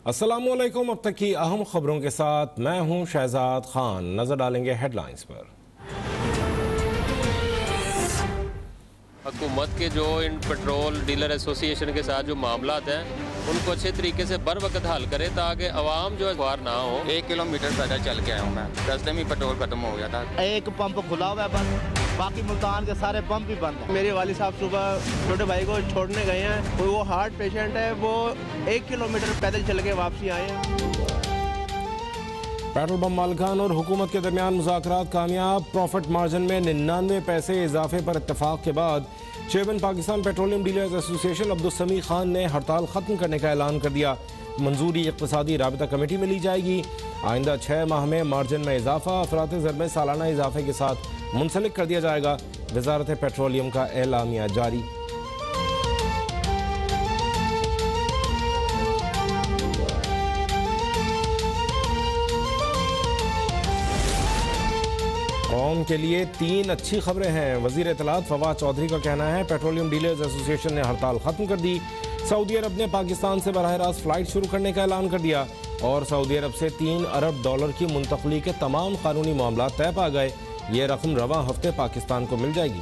अस्सलामुअलैकुम। अब तक की अहम खबरों के साथ मैं हूं शहजाद खान। नजर डालेंगे हेडलाइंस पर। हुकूमत के जो इन पेट्रोल डीलर एसोसिएशन के साथ जो मामला हैं उनको अच्छे तरीके से बर वक्त हल करे ताकि आवाम जो है ख्वार ना हो। 1 किलोमीटर पैदल चल के आया हूँ मैं, रास्ते में पेट्रोल खत्म हो गया था। एक पंप खुला हुआ है बस, बाकी मुल्तान के सारे पंप भी बंद हैं। मेरे वाली साहब सुबह छोटे भाई को छोड़ने गए हैं, कोई वो हार्ट पेशेंट है, वो 1 किलोमीटर पैदल चल के वापसी आए हैं। पेट्रोल पंप मालिकान और हुकूमत के दरमियान मुज़ाकरात कामयाब। प्रॉफिट मार्जिन में 99 पैसे इजाफे पर इत्तफाक के बाद chairman Pakistan petroleum dealers association Abdul Khan ने हड़ताल खत्म करने का ऐलान कर दिया। मंजूरी इक़्तिसादी राबिता कमेटी में ली जाएगी। आइंदा 6 माह में मार्जिन में इजाफा अफरात ज़र में सालाना इजाफे के साथ मुंसलिक कर दिया जाएगा। वज़ारत पेट्रोलियम का एलामिया जारी। कौम के लिए 3 अच्छी खबरें हैं। वज़ीर इत्तलात फवाद चौधरी का कहना है पेट्रोलियम डीलर्स एसोसिएशन ने हड़ताल खत्म कर दी। सऊदी अरब ने पाकिस्तान से बराह रास्त फ्लाइट शुरू करने का ऐलान कर दिया और सऊदी अरब से $3 अरब की मुंतकली के तमाम कानूनी मामला तय पा गए। ये रकम रवां हफ्ते पाकिस्तान को मिल जाएगी।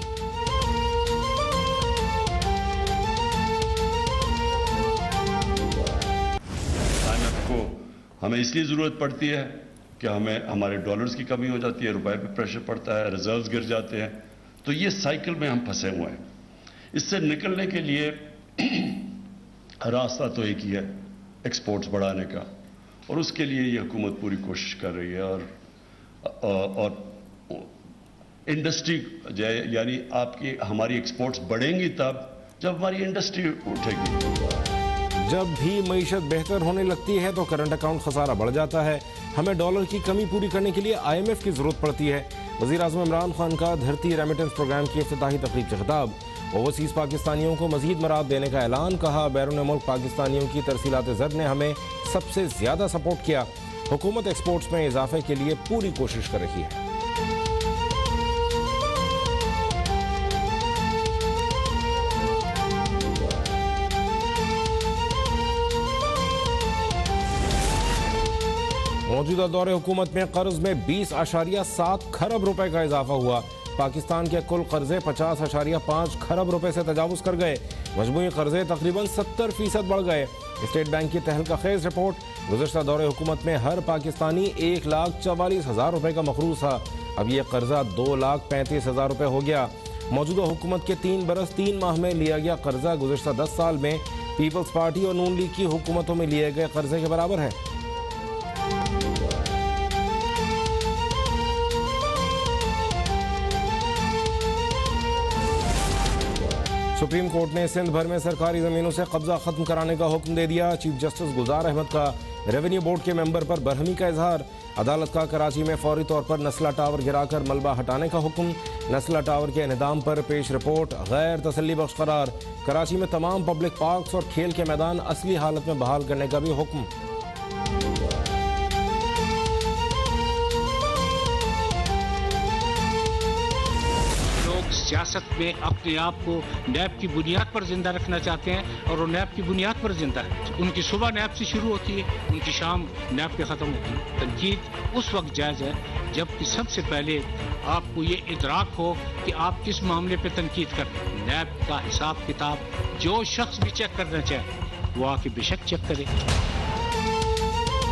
को हमें इसलिए ज़रूरत पड़ती है कि हमें हमारे डॉलर्स की कमी हो जाती है, रुपए पे प्रेशर पड़ता है, रिजर्व्स गिर जाते हैं। तो ये साइकिल में हम फंसे हुए हैं। इससे निकलने के लिए रास्ता तो एक ही है, एक्सपोर्ट्स बढ़ाने का, और उसके लिए ये हुकूमत पूरी कोशिश कर रही है। और इंडस्ट्री यानी आपकी हमारी एक्सपोर्ट्स बढ़ेंगी तब जब हमारी इंडस्ट्री उठेगी। जब भी मईशत बेहतर होने लगती है तो करंट अकाउंट खसारा बढ़ जाता है। हमें डॉलर की कमी पूरी करने के लिए IMF की जरूरत पड़ती है। वज़ीर आज़म इमरान खान का धरती रेमिटेंस प्रोग्राम की इफ्तिताही तकरीब से खिताब। ओवरसीज़ पाकिस्तानियों को मजीद मराद देने का ऐलान। कहा बैरून मुल्क पाकिस्तानियों की तरसीलात ज़र ने हमें सबसे ज़्यादा सपोर्ट किया। हुकूमत एक्सपोर्ट्स में इजाफे के लिए पूरी कोशिश कर रही है। मौजूदा दौरे हुकूमत में कर्ज में 20.7 खरब रुपए का इजाफा हुआ। पाकिस्तान के कुल कर्जे 50.5 खरब रुपए से तजावुज कर गए। मजमूई कर्जे तकरीबन 70% बढ़ गए। स्टेट बैंक की तहलका खेज रिपोर्ट। गुज़श्ता दौरे हुकूमत में हर पाकिस्तानी 1,44,000 रुपए का मखरूज था। अब यह कर्जा 2,35,000 रुपए हो गया। मौजूदा हुकूमत के 3 बरस 3 माह में लिया गया कर्जा गुज़श्ता 10 साल में पीपल्स पार्टी और नून लीग की हुकूमतों में लिए गए कर्जे के बराबर है। सुप्रीम कोर्ट ने सिंध भर में सरकारी जमीनों से कब्जा खत्म कराने का हुक्म दे दिया। चीफ जस्टिस गुलजार अहमद का रेवेन्यू बोर्ड के मेंबर पर बरहमी का इजहार। अदालत का कराची में फौरी तौर पर नस्ला टावर गिराकर मलबा हटाने का हुक्म। नस्ला टावर के इन्हदाम पर पेश रिपोर्ट गैर तसल्ली बख्श करार। कराची में तमाम पब्लिक पार्क्स और खेल के मैदान असली हालत में बहाल करने का भी हुक्म। सियासत में अपने आप को नैब की बुनियाद पर जिंदा रखना चाहते हैं और वो नैब की बुनियाद पर जिंदा है। उनकी सुबह नैब से शुरू होती है, उनकी शाम नैब पे ख़त्म होती है। तनकीद उस वक्त जायज़ है जबकि सबसे पहले आपको ये इदराक हो कि आप किस मामले पे तनकीद कर रहे हैं। नैब का हिसाब किताब जो शख्स भी चेक करना चाहे वो आके बेशक चेक करे।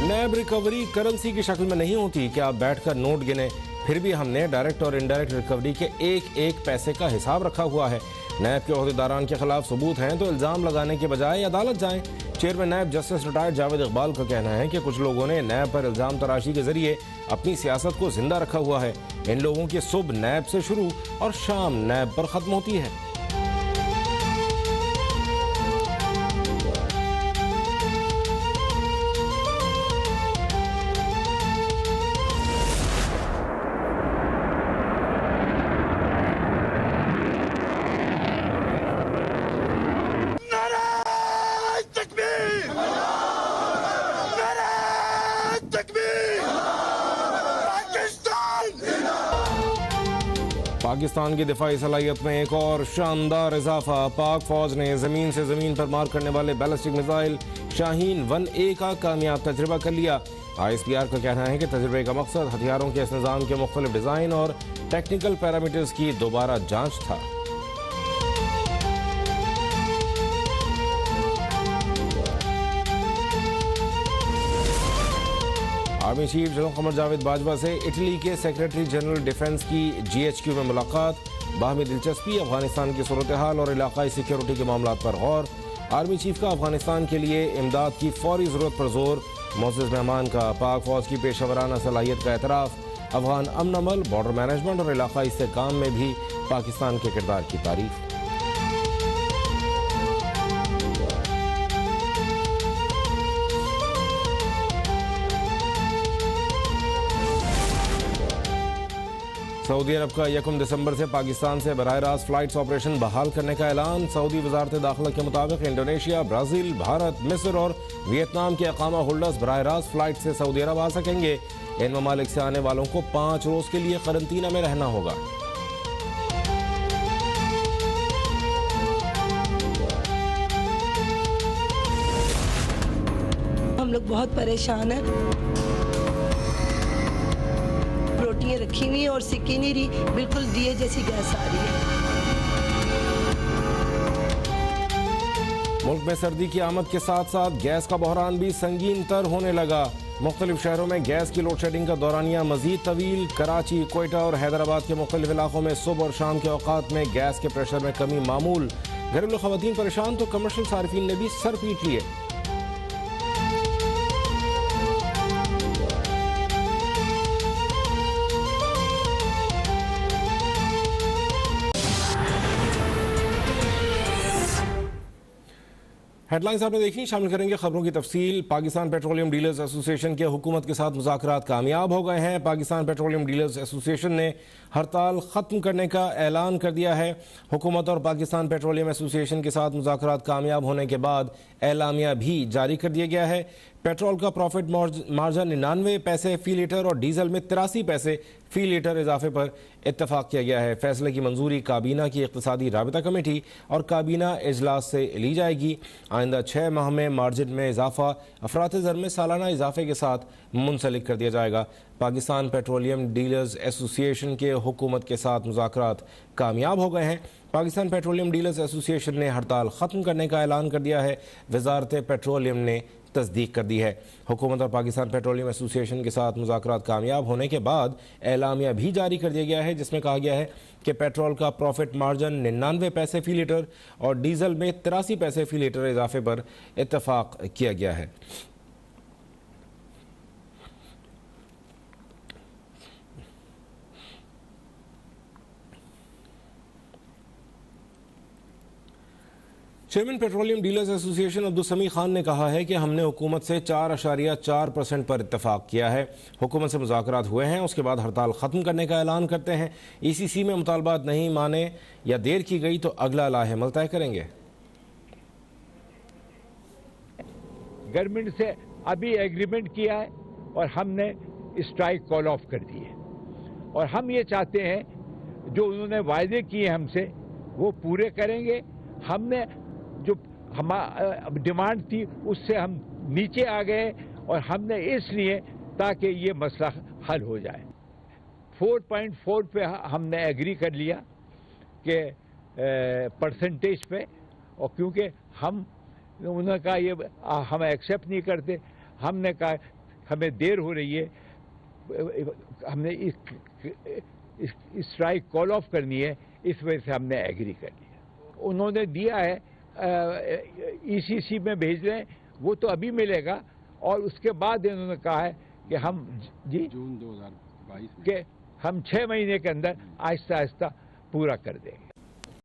नैब रिकवरी करेंसी की शक्ल में नहीं होती कि आप बैठकर नोट गिने। फिर भी हमने डायरेक्ट और इनडायरेक्ट रिकवरी के एक पैसे का हिसाब रखा हुआ है। नैब के ओहदेदारान के खिलाफ सबूत हैं तो इल्ज़ाम लगाने के बजाय अदालत जाएं। Chairman NAB justice retired Javed Iqbal का कहना है कि कुछ लोगों ने नैब पर इल्ज़ाम तराशी के जरिए अपनी सियासत को जिंदा रखा हुआ है। इन लोगों की सुबह नैब से शुरू और शाम नैब पर ख़त्म होती है। पाकिस्तान की दिफाई सलाहियत में एक और शानदार इजाफा। पाक फौज ने ज़मीन से ज़मीन पर मार करने वाले बैलिस्टिक मिसाइल शाहीन 1A का कामयाब तजर्बा कर लिया। ISPR का कहना है कि तजर्बे का मकसद हथियारों के इस निज़ाम के मुख्तलिफ डिज़ाइन और टेक्निकल पैरामीटर्स की दोबारा जांच था। Army chief general Qamar Javed Bajwa से इटली के सेक्रेटरी जनरल डिफेंस की GHQ में मुलाकात। बाहमी दिलचस्पी, अफगानिस्तान की सूरत हाल और इलाकाई सिक्योरिटी के मामलों पर गौर। आर्मी चीफ का अफगानिस्तान के लिए इमदाद की फौरी ज़रूरत पर जोर। मोअज़्ज़ज़ मेहमान का पाक फौज की पेशेवराना सलाहियत का एतराफ़। अफगान अमन अमल, बॉर्डर मैनेजमेंट और इलाकाई इस्तेहकाम में भी पाकिस्तान के किरदार की तारीफ। सऊदी अरब का 1 दिसंबर से पाकिस्तान से बराह रास्त फ्लाइट्स ऑपरेशन बहाल करने का ऐलान। सऊदी वजारत दाखिला के मुताबिक इंडोनेशिया, ब्राज़ील, भारत, मिस्र और वियतनाम के अकामा होल्डर्स बराह रास्त फ्लाइट से सऊदी अरब आ सकेंगे। इन ममालिक से आने वालों को 5 रोज के लिए करंतना में रहना होगा। हम लोग बहुत परेशान हैं। रोटियां रखी हुई और सिक्की नहीं रही, बिल्कुल दिए जैसी गैस आ रही है। मुल्क में सर्दी की आमद के साथ साथ गैस का बहरान भी संगीन तर होने लगा। मुख्तलिफ शहरों में गैस की लोड शेडिंग का दौरानिया मजीद तवील। कराची, कोयटा और हैदराबाद के मुख्तलिफ इलाकों में सुबह और शाम के औकात में गैस के प्रेशर में कमी मामूल। घरेलू खवातीन परेशान तो कमर्शियल सार्फिन ने भी सर पीट लिए। हेडलाइंस आपने देखी, शामिल करेंगे खबरों की तफसील। पाकिस्तान पेट्रोलियम डीलर्स एसोसिएशन के हुकूमत के साथ मुज़ाकरात कामयाब हो गए हैं। पाकिस्तान पेट्रोलियम डीलर्स एसोसिएशन ने हड़ताल ख़त्म करने का ऐलान कर दिया है। हुकूमत और पाकिस्तान पेट्रोलियम एसोसिएशन के साथ मुज़ाकरात कामयाब होने के बाद एलामिया भी जारी कर दिया गया है। पेट्रोल का प्रॉफिट मार्जिन 99 पैसे फ़ी लीटर और डीजल में 83 पैसे फ़ी लीटर इजाफे पर इत्तफाक किया गया है। फैसले की मंजूरी काबीना की इक़्तिसादी राबिता कमेटी और काबीना इजलास से ली जाएगी। आइंदा 6 माह में मार्जिन में इजाफा अफरात ज़र में सालाना इजाफे के साथ मुंसलिक कर दिया जाएगा। पाकिस्तान पेट्रोलियम डीलर्स एसोसिएशन के हुकूमत के साथ मुज़ाकरात कामयाब हो गए हैं। पाकिस्तान पेट्रोलियम डीलर्स एसोसिएशन ने हड़ताल ख़त्म करने का ऐलान कर दिया है। वज़ारत पेट्रोलियम ने तस्दीक कर दी है। हुकूमत और पाकिस्तान पेट्रोलियम एसोसिएशन के साथ मुज़ाकरात कामयाब होने के बाद एलामिया भी जारी कर दिया गया है, जिसमें कहा गया है कि पेट्रोल का प्रॉफिट मार्जिन 99 पैसे फ़ी लीटर और डीजल में 83 पैसे फ़ी लीटर इजाफे पर इत्तफाक किया गया है। Chairman petroleum dealers association Abdul समी खान ने कहा है कि हमने हुकूमत से 4.4% पर इत्तफाक किया है। हुकूमत से मुज़ाकरात हुए हैं, उसके बाद हड़ताल ख़त्म करने का ऐलान करते हैं। ECC में मुतालबात नहीं माने या देर की गई तो अगला लाहेमल तय करेंगे। गवर्नमेंट से अभी एग्रीमेंट किया है और हमने स्ट्राइक कॉल ऑफ कर दी है और हम ये चाहते हैं जो उन्होंने वायदे किए हमसे वो पूरे करेंगे। हमने जो हमारी डिमांड थी उससे हम नीचे आ गए और हमने इसलिए ताकि ये मसला हल हो जाए। 4.4 पे हमने एग्री कर लिया कि परसेंटेज पे, और क्योंकि उन्होंने कहा ये हम एक्सेप्ट नहीं करते, हमने कहा हमें देर हो रही है, हमने इस स्ट्राइक कॉल ऑफ करनी है, इस वजह से हमने एग्री कर लिया। उन्होंने दिया है ECC में भेज रहे हैं, वो तो अभी मिलेगा और उसके बाद इन्होंने कहा है कि हम जून 2022 के हम 6 महीने के अंदर आहिस्ता आहिस्ता पूरा कर देंगे।